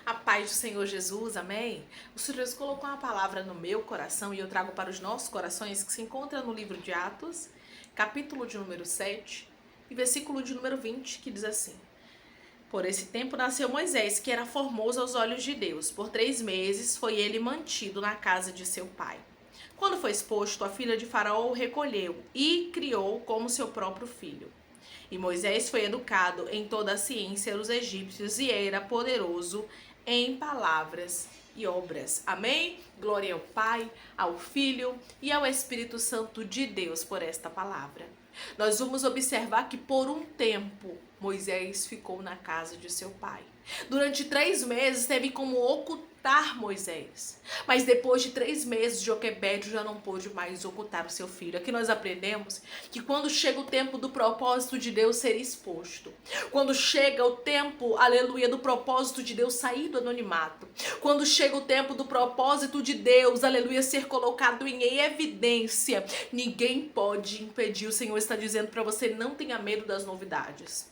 A paz do Senhor Jesus, amém? O Senhor Jesus colocou uma palavra no meu coração e eu trago para os nossos corações que se encontra no livro de Atos, capítulo de número 7 e versículo de número 20, que diz assim: Por esse tempo nasceu Moisés, que era formoso aos olhos de Deus. Por 3 meses foi ele mantido na casa de seu pai. Quando foi exposto, a filha de Faraó o recolheu e criou como seu próprio filho. E Moisés foi educado em toda a ciência dos egípcios e era poderoso em palavras e obras. Amém? Glória ao Pai, ao Filho e ao Espírito Santo de Deus por esta palavra. Nós vamos observar que por um tempo Moisés ficou na casa de seu pai. Durante 3 meses teve como ocultar Moisés. Mas depois de 3 meses, Joquebede já não pôde mais ocultar o seu filho. Aqui nós aprendemos que quando chega o tempo do propósito de Deus ser exposto, quando chega o tempo, aleluia, do propósito de Deus sair do anonimato, quando chega o tempo do propósito de Deus, aleluia, ser colocado em evidência, ninguém pode impedir. O Senhor está dizendo para você: não tenha medo das novidades.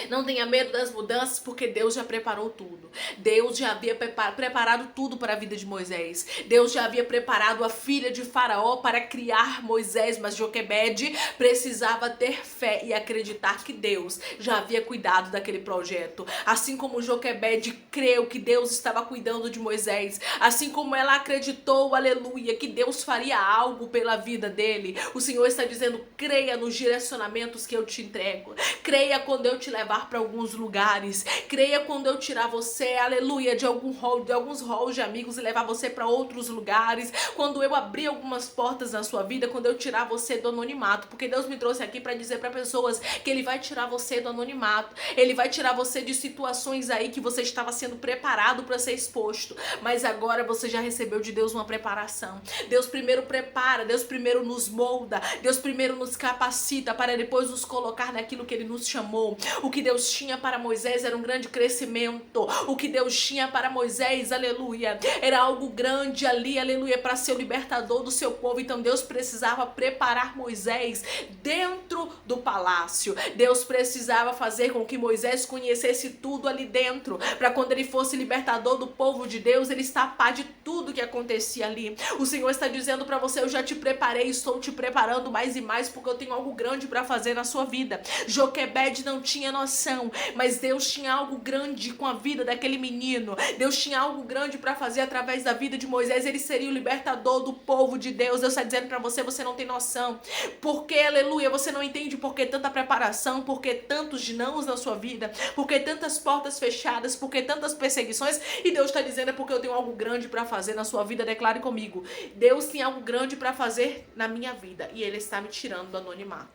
Não tenha medo das mudanças, porque Deus já preparou tudo. Deus já havia preparado tudo para a vida de Moisés. Deus já havia preparado a filha de Faraó para criar Moisés, mas Joquebede precisava ter fé e acreditar que Deus já havia cuidado daquele projeto. Assim como Joquebede creu que Deus estava cuidando de Moisés, assim como ela acreditou, aleluia, que Deus faria algo pela vida dele, o Senhor está dizendo: creia nos direcionamentos que eu te entrego. Creia quando eu te levar para alguns lugares. Creia quando eu tirar você, aleluia, de alguns halls de amigos e levar você para outros lugares. Quando eu abrir algumas portas na sua vida, quando eu tirar você do anonimato, porque Deus me trouxe aqui para dizer para pessoas que Ele vai tirar você do anonimato. Ele vai tirar você de situações aí que você estava sendo preparado para ser exposto, mas agora você já recebeu de Deus uma preparação. Deus primeiro prepara, Deus primeiro nos molda, Deus primeiro nos capacita para depois nos colocar naquilo que Ele nos chamou. O que Deus tinha para Moisés era um grande crescimento. O que Deus tinha para Moisés, aleluia, era algo grande ali, aleluia, para ser o libertador do seu povo. Então Deus precisava preparar Moisés dentro do palácio. Deus precisava fazer com que Moisés conhecesse tudo ali dentro, para quando ele fosse libertador do povo de Deus, ele escapar de tudo que acontecia ali. O Senhor está dizendo para você: eu já te preparei, estou te preparando mais e mais, porque eu tenho algo grande para fazer na sua vida. Joquebede não tinha noção, mas Deus tinha algo grande com a vida daquele menino. Deus tinha algo grande para fazer através da vida de Moisés. Ele seria o libertador do povo de Deus. Deus está dizendo para você: você não tem noção. Porque, aleluia, você não entende por que tanta preparação, por que tantos nãos na sua vida, por que tantas portas fechadas, por que tantas perseguições. E Deus está dizendo: é porque eu tenho algo grande para fazer na sua vida. Declare comigo: Deus tem algo grande para fazer na minha vida e Ele está me tirando do anonimato.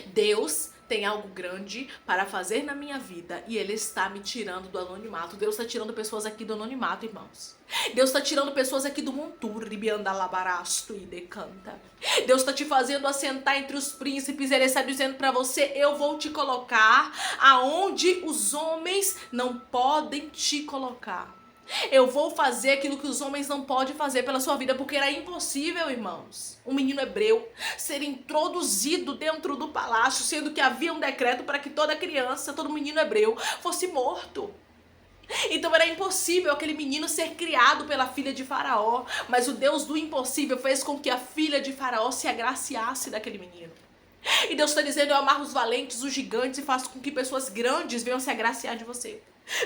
Deus tem algo grande para fazer na minha vida e Ele está me tirando do anonimato. Deus está tirando pessoas aqui do anonimato, irmãos. Deus está tirando pessoas aqui do monturo, ribiandalabarasto e decanta. Deus está te fazendo assentar entre os príncipes. Ele está dizendo para você: eu vou te colocar aonde os homens não podem te colocar. Eu vou fazer aquilo que os homens não podem fazer pela sua vida, porque era impossível, irmãos, um menino hebreu ser introduzido dentro do palácio, sendo que havia um decreto para que toda criança, todo menino hebreu fosse morto. Então era impossível aquele menino ser criado pela filha de Faraó, mas o Deus do impossível fez com que a filha de Faraó se agraciasse daquele menino. E Deus está dizendo: eu amarro os valentes, os gigantes, e faço com que pessoas grandes venham se agraciar de você,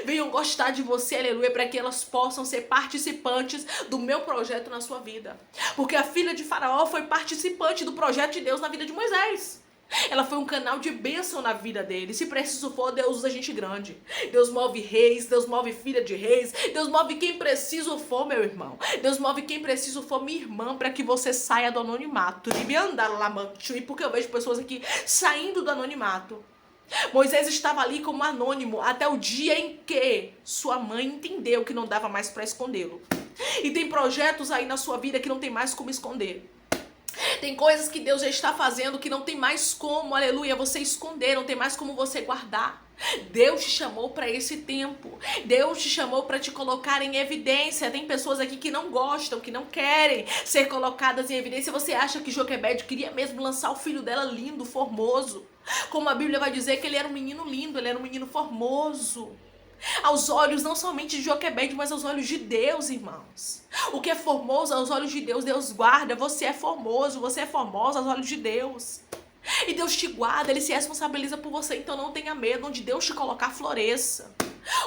venham gostar de você, aleluia, para que elas possam ser participantes do meu projeto na sua vida. Porque a filha de Faraó foi participante do projeto de Deus na vida de Moisés. Ela foi um canal de bênção na vida dele. Se preciso for, Deus usa gente grande. Deus move reis, Deus move filha de reis, Deus move quem preciso for, meu irmão. Deus move quem preciso for, minha irmã, para que você saia do anonimato. E porque eu vejo pessoas aqui saindo do anonimato. Moisés estava ali como anônimo até o dia em que sua mãe entendeu que não dava mais para escondê-lo. E tem projetos aí na sua vida que não tem mais como esconder. Tem coisas que Deus já está fazendo que não tem mais como, aleluia, você esconder, não tem mais como você guardar. Deus te chamou para esse tempo. Deus te chamou para te colocar em evidência. Tem pessoas aqui que não gostam, que não querem ser colocadas em evidência. Você acha que Joquebede queria mesmo lançar o filho dela lindo, formoso? Como a Bíblia vai dizer que ele era um menino lindo, ele era um menino formoso. Aos olhos não somente de Joquebede, mas aos olhos de Deus, irmãos. O que é formoso aos olhos de Deus, Deus guarda. Você é formoso, você é formosa aos olhos de Deus. E Deus te guarda, Ele se responsabiliza por você, então não tenha medo. Onde Deus te colocar, floresça.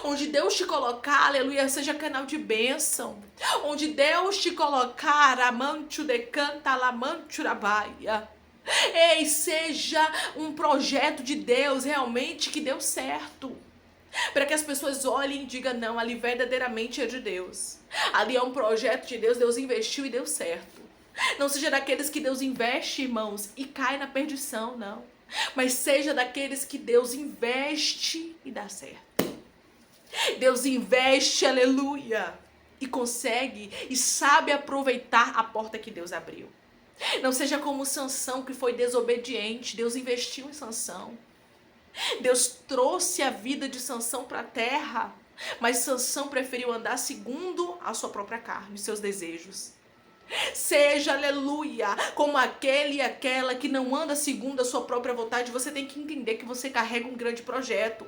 Onde Deus te colocar, aleluia, seja canal de bênção. Onde Deus te colocar, amancho de canta, lamancho rabaia. Ei, seja um projeto de Deus realmente que deu certo. Para que as pessoas olhem e digam, não, ali verdadeiramente é de Deus. Ali é um projeto de Deus, Deus investiu e deu certo. Não seja daqueles que Deus investe, irmãos, e cai na perdição, não. Mas seja daqueles que Deus investe e dá certo. Deus investe, aleluia, e consegue e sabe aproveitar a porta que Deus abriu. Não seja como Sansão, que foi desobediente. Deus investiu em Sansão. Deus trouxe a vida de Sansão para a terra, mas Sansão preferiu andar segundo a sua própria carne, os seus desejos. Seja, aleluia, como aquele e aquela que não anda segundo a sua própria vontade. Você tem que entender que você carrega um grande projeto.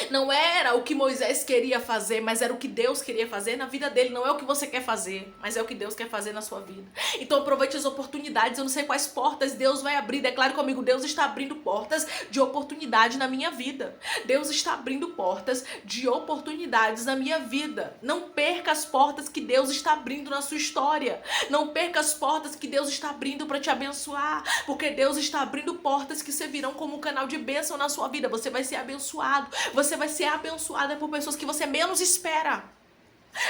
Não era o que Moisés queria fazer, mas era o que Deus queria fazer na vida dele. Não é o que você quer fazer, mas é o que Deus quer fazer na sua vida. Então aproveite as oportunidades. Eu não sei quais portas Deus vai abrir. Declare comigo, Deus está abrindo portas de oportunidade na minha vida. Deus está abrindo portas de oportunidades na minha vida. Não perca as portas que Deus está abrindo na sua história. Não perca as portas que Deus está abrindo para te abençoar. Porque Deus está abrindo portas que servirão como um canal de bênção na sua vida. Você vai ser abençoado. Você vai ser abençoada por pessoas que você menos espera.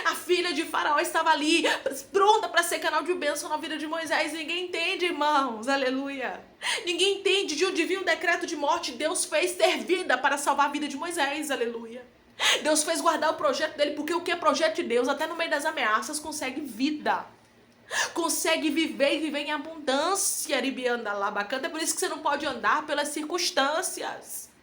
A filha de Faraó estava ali, pronta para ser canal de bênção na vida de Moisés. Ninguém entende, irmãos, aleluia. Ninguém entende. De onde vinha o decreto de morte, Deus fez ter vida para salvar a vida de Moisés, aleluia. Deus fez guardar o projeto dele, porque o que é projeto de Deus, até no meio das ameaças, consegue vida. Consegue viver e viver em abundância, ribianda lá, bacana. É por isso que você não pode andar pelas circunstâncias.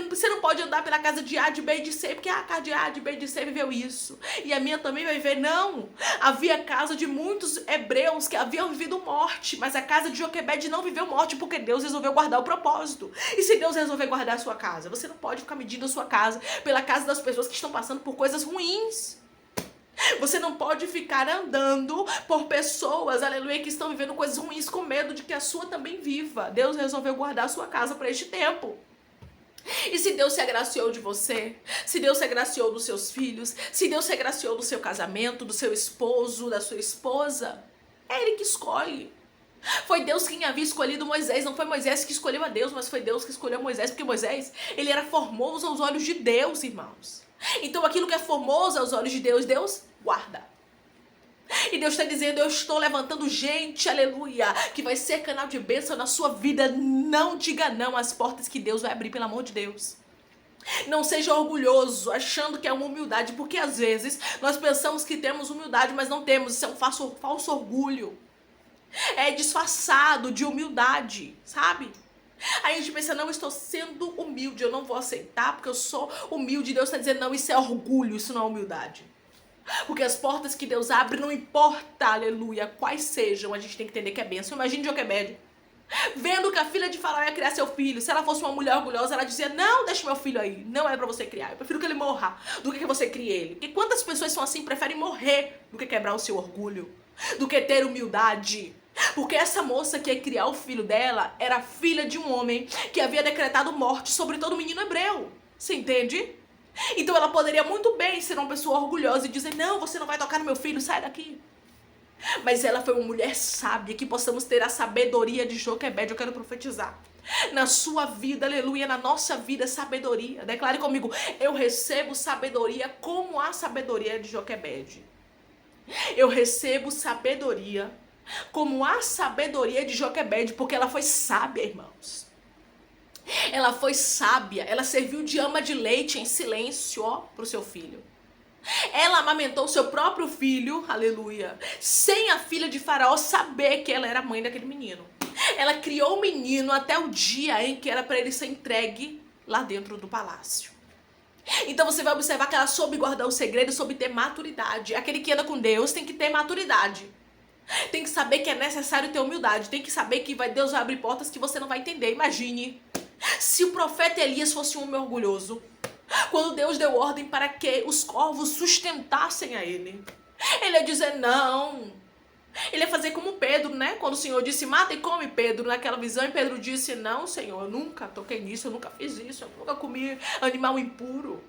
Você não pode andar pela casa de A, de B e de C, porque a casa de A, de B e de C viveu isso. E a minha também vai viver. Não. Havia casa de muitos hebreus que haviam vivido morte, mas a casa de Joquebede não viveu morte, porque Deus resolveu guardar o propósito. E se Deus resolver guardar a sua casa, você não pode ficar medindo a sua casa pela casa das pessoas que estão passando por coisas ruins. Você não pode ficar andando por pessoas, aleluia, que estão vivendo coisas ruins com medo de que a sua também viva. Deus resolveu guardar a sua casa para este tempo. E se Deus se agraciou de você, se Deus se agraciou dos seus filhos, se Deus se agraciou do seu casamento, do seu esposo, da sua esposa, é Ele que escolhe. Foi Deus quem havia escolhido Moisés, não foi Moisés que escolheu a Deus, mas foi Deus que escolheu Moisés, porque Moisés, ele era formoso aos olhos de Deus, irmãos. Então aquilo que é formoso aos olhos de Deus, Deus guarda. E Deus está dizendo, eu estou levantando gente, aleluia, que vai ser canal de bênção na sua vida. Não diga não às portas que Deus vai abrir, pelo amor de Deus. Não seja orgulhoso, achando que é uma humildade, porque às vezes nós pensamos que temos humildade, mas não temos. Isso é um falso orgulho. É disfarçado de humildade, sabe? Aí a gente pensa, não, eu estou sendo humilde, eu não vou aceitar porque eu sou humilde. Deus está dizendo, não, isso é orgulho, isso não é humildade. Porque as portas que Deus abre, não importa, aleluia, quais sejam, a gente tem que entender que é bênção. Imagine Joquebede, vendo que a filha de Faraó ia criar seu filho. Se ela fosse uma mulher orgulhosa, ela dizia, não, deixa meu filho aí, não é pra você criar. Eu prefiro que ele morra do que você crie ele. Porque quantas pessoas são assim, preferem morrer do que quebrar o seu orgulho, do que ter humildade. Porque essa moça que ia criar o filho dela era filha de um homem que havia decretado morte sobre todo menino hebreu. Você entende? Então ela poderia muito bem ser uma pessoa orgulhosa e dizer, não, você não vai tocar no meu filho, sai daqui. Mas ela foi uma mulher sábia, que possamos ter a sabedoria de Joquebede. Eu quero profetizar na sua vida, aleluia, na nossa vida, sabedoria. Declare comigo, eu recebo sabedoria como a sabedoria de Joquebede. Eu recebo sabedoria como a sabedoria de Joquebede, porque ela foi sábia, irmãos. Ela foi sábia, ela serviu de ama de leite em silêncio, ó, pro seu filho. Ela amamentou seu próprio filho, aleluia, sem a filha de Faraó saber que ela era mãe daquele menino. Ela criou o menino até o dia em que era para ele ser entregue lá dentro do palácio. Então você vai observar que ela soube guardar o segredo, soube ter maturidade. Aquele que anda com Deus tem que ter maturidade. Tem que saber que é necessário ter humildade. Tem que saber que Deus vai abrir portas que você não vai entender. Imagine se o profeta Elias fosse um homem orgulhoso. Quando Deus deu ordem para que os corvos sustentassem a ele. Ele ia dizer não. Ele ia fazer como Pedro, né? Quando o Senhor disse, mata e come, Pedro, naquela visão. E Pedro disse, não, Senhor, eu nunca toquei nisso, eu nunca fiz isso, eu nunca comi animal impuro.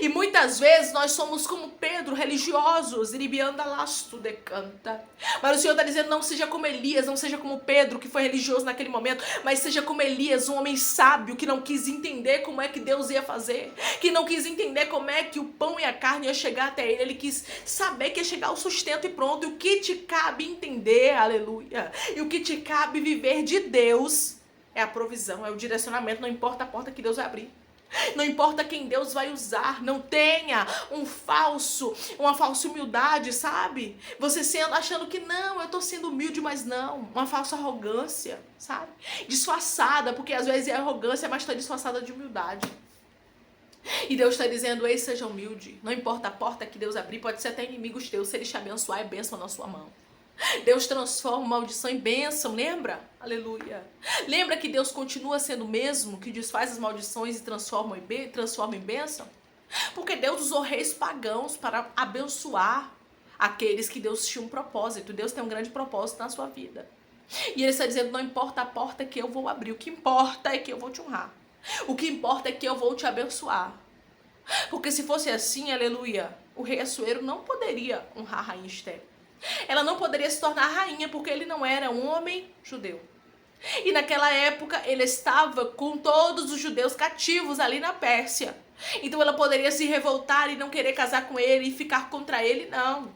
E muitas vezes nós somos como Pedro, religiosos, iribianda lasto decanta. Mas o Senhor está dizendo, não seja como Elias, não seja como Pedro, que foi religioso naquele momento, mas seja como Elias, um homem sábio, que não quis entender como é que Deus ia fazer, que não quis entender como é que o pão e a carne ia chegar até ele. Ele quis saber que ia chegar o sustento e pronto. E o que te cabe entender, aleluia, e o que te cabe viver de Deus é a provisão, é o direcionamento, não importa a porta que Deus vai abrir. Não importa quem Deus vai usar, não tenha uma falsa humildade, sabe? Você achando que não, eu tô sendo humilde, mas não, uma falsa arrogância, sabe? Disfarçada, porque às vezes é arrogância, mas está disfarçada de humildade. E Deus está dizendo, ei, seja humilde, não importa a porta que Deus abrir, pode ser até inimigos teus, se Ele te abençoar, é bênção na sua mão. Deus transforma maldição em bênção, lembra? Aleluia. Lembra que Deus continua sendo o mesmo, que desfaz as maldições e transforma em bênção? Porque Deus usou reis pagãos para abençoar aqueles que Deus tinha um propósito. Deus tem um grande propósito na sua vida. E Ele está dizendo, não importa a porta que eu vou abrir, o que importa é que eu vou te honrar. O que importa é que eu vou te abençoar. Porque se fosse assim, aleluia, o rei Assuero não poderia honrar a rainha Esther. Ela não poderia se tornar rainha porque ele não era um homem judeu. E naquela época ele estava com todos os judeus cativos ali na Pérsia. Então ela poderia se revoltar e não querer casar com ele e ficar contra ele, não.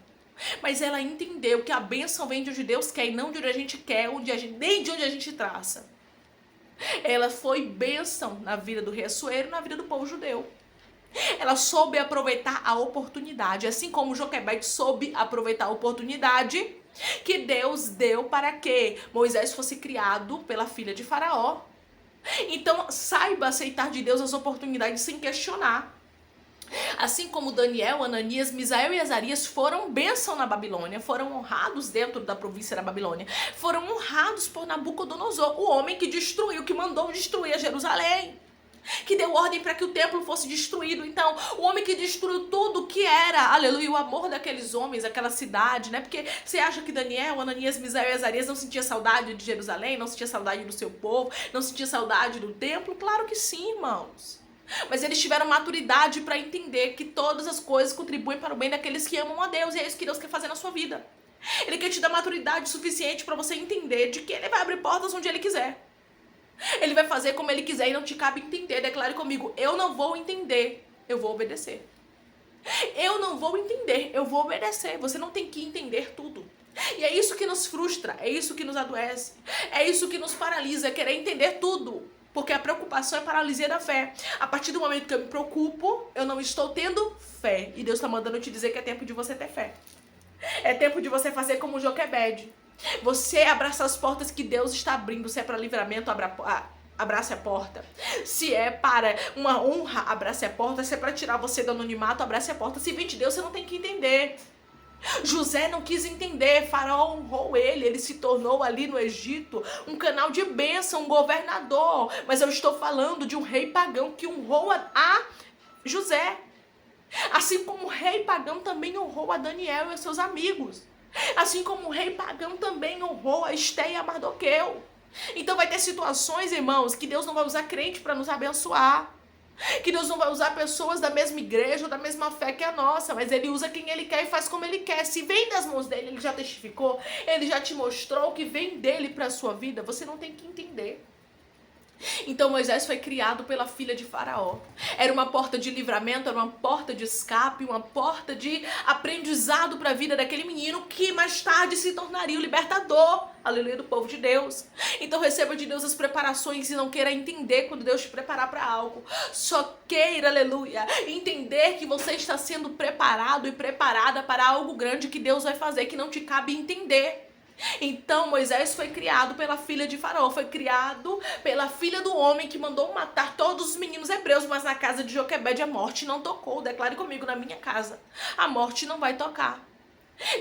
Mas ela entendeu que a bênção vem de onde Deus quer e não de onde a gente quer, nem de onde a gente traça. Ela foi bênção na vida do rei Assuero e na vida do povo judeu. Ela soube aproveitar a oportunidade, assim como Joquebede soube aproveitar a oportunidade que Deus deu para que Moisés fosse criado pela filha de Faraó. Então, saiba aceitar de Deus as oportunidades sem questionar. Assim como Daniel, Ananias, Misael e Azarias foram bênção na Babilônia, foram honrados dentro da província da Babilônia, foram honrados por Nabucodonosor, o homem que destruiu, que mandou destruir a Jerusalém, que deu ordem para que o templo fosse destruído. Então, o homem que destruiu tudo que era, aleluia, o amor daqueles homens, aquela cidade, né? Porque você acha que Daniel, Ananias, Misael e Azarias não sentia saudade de Jerusalém, não sentia saudade do seu povo, não sentia saudade do templo? Claro que sim, irmãos. Mas eles tiveram maturidade para entender que todas as coisas contribuem para o bem daqueles que amam a Deus, e é isso que Deus quer fazer na sua vida. Ele quer te dar maturidade suficiente para você entender de que Ele vai abrir portas onde Ele quiser. Ele vai fazer como Ele quiser e não te cabe entender. Declare comigo, eu não vou entender, eu vou obedecer. Eu não vou entender, eu vou obedecer. Você não tem que entender tudo. E é isso que nos frustra, é isso que nos adoece, é isso que nos paralisa, é querer entender tudo. Porque a preocupação é paralisia da fé. A partir do momento que eu me preocupo, eu não estou tendo fé. E Deus está mandando eu te dizer que é tempo de você ter fé. É tempo de você fazer como Joquebede. Você abraça as portas que Deus está abrindo. Se é para livramento, abrace a porta. Se é para uma honra, abrace a porta. Se é para tirar você do anonimato, abrace a porta. Se vem de Deus, você não tem que entender. José não quis entender, Faraó honrou ele se tornou ali no Egito um canal de bênção, um governador. Mas eu estou falando de um rei pagão que honrou a José. Assim como o rei pagão também honrou a Daniel e a seus amigos. Assim como o rei pagão também honrou a Esté e a Mardoqueu. Então vai ter situações, irmãos, que Deus não vai usar crente para nos abençoar. Que Deus não vai usar pessoas da mesma igreja ou da mesma fé que a nossa, mas Ele usa quem Ele quer e faz como Ele quer. Se vem das mãos dEle, Ele já testificou, Ele já te mostrou o que vem dEle para a sua vida, você não tem que entender. Então Moisés foi criado pela filha de Faraó. Era uma porta de livramento, era uma porta de escape, uma porta de aprendizado para a vida daquele menino que mais tarde se tornaria o libertador, aleluia, do povo de Deus. Então receba de Deus as preparações e não queira entender quando Deus te preparar para algo. Só queira, aleluia, entender que você está sendo preparado e preparada para algo grande que Deus vai fazer, que não te cabe entender. Então Moisés foi criado pela filha de Faraó, foi criado pela filha do homem que mandou matar todos os meninos hebreus, mas na casa de Joquebede a morte não tocou. Declare comigo, na minha casa a morte não vai tocar.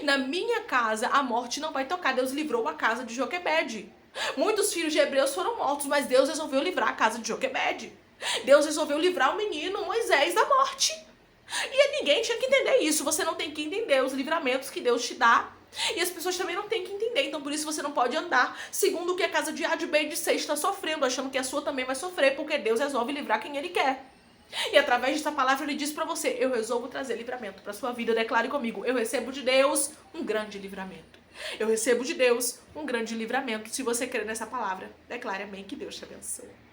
Na minha casa a morte não vai tocar. Deus livrou a casa de Joquebede. Muitos filhos de hebreus foram mortos, mas Deus resolveu livrar a casa de Joquebede. Deus resolveu livrar o menino Moisés da morte. E ninguém tinha que entender isso. Você não tem que entender os livramentos que Deus te dá. E as pessoas também não têm que entender. Então por isso você não pode andar segundo o que a casa de A, de B e de C está sofrendo, achando que a sua também vai sofrer, porque Deus resolve livrar quem Ele quer. E através dessa palavra Ele diz para você: eu resolvo trazer livramento para sua vida. Declare comigo: eu recebo de Deus um grande livramento. Eu recebo de Deus um grande livramento. Se você crer nessa palavra, declare amém. Que Deus te abençoe.